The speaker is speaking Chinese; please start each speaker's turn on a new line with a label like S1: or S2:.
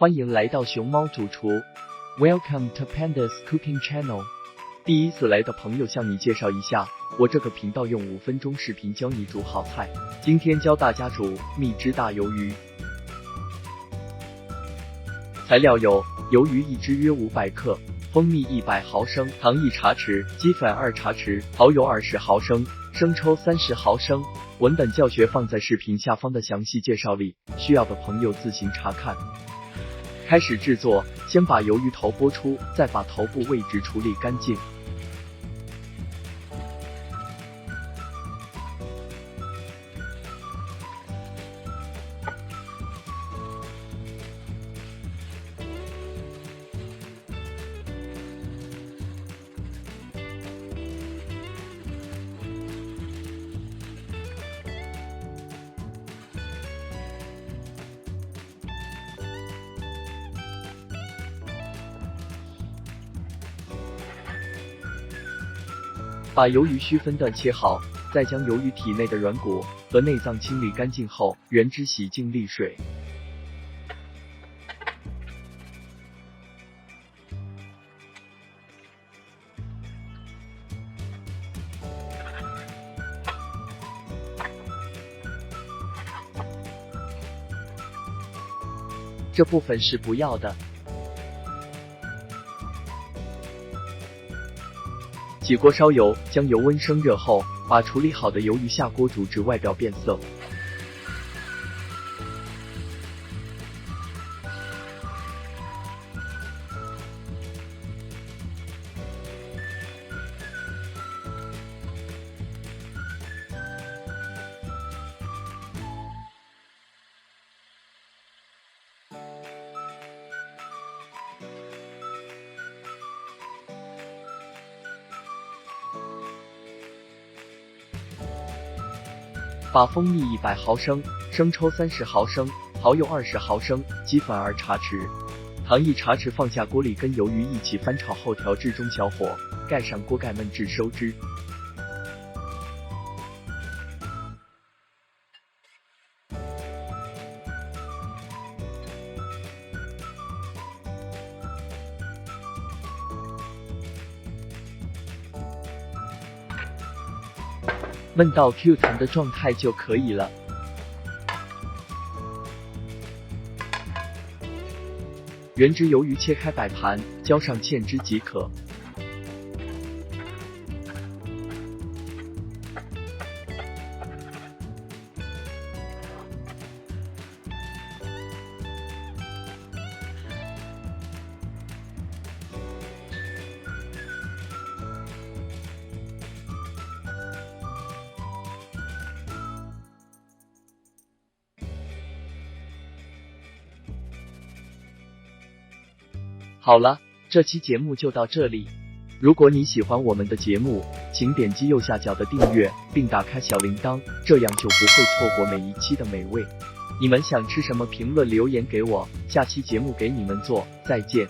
S1: 欢迎来到熊猫主厨 ，Welcome to Panda's Cooking Channel。第一次来的朋友向你介绍一下，我这个频道用5分钟视频教你煮好菜。今天教大家煮蜜汁大鱿鱼。材料有：鱿鱼1只约500克，蜂蜜100毫升，糖1茶匙，鸡粉2茶匙，蚝油20毫升，生抽30毫升。文本教学放在视频下方的详细介绍里，需要的朋友自行查看。开始制作，先把鱿鱼头剥出，再把头部位置处理干净。把鱿鱼须分段切好，再将鱿鱼体内的软骨和内脏清理干净后，原汁洗净沥水。这部分是不要的。起锅烧油，将油温升热后，把处理好的鱿鱼下锅煮至外表变色。把蜂蜜100毫升，生抽30毫升，蚝油20毫升，鸡粉2茶匙，糖1茶匙放下锅里，跟鱿鱼一起翻炒后调至中小火，盖上锅盖焖至收汁。焖到 Q 弹的状态就可以了。原汁鱿鱼切开摆盘，浇上芡汁即可。好了，这期节目就到这里。如果你喜欢我们的节目，请点击右下角的订阅，并打开小铃铛，这样就不会错过每一期的美味。你们想吃什么？评论留言给我，下期节目给你们做。再见。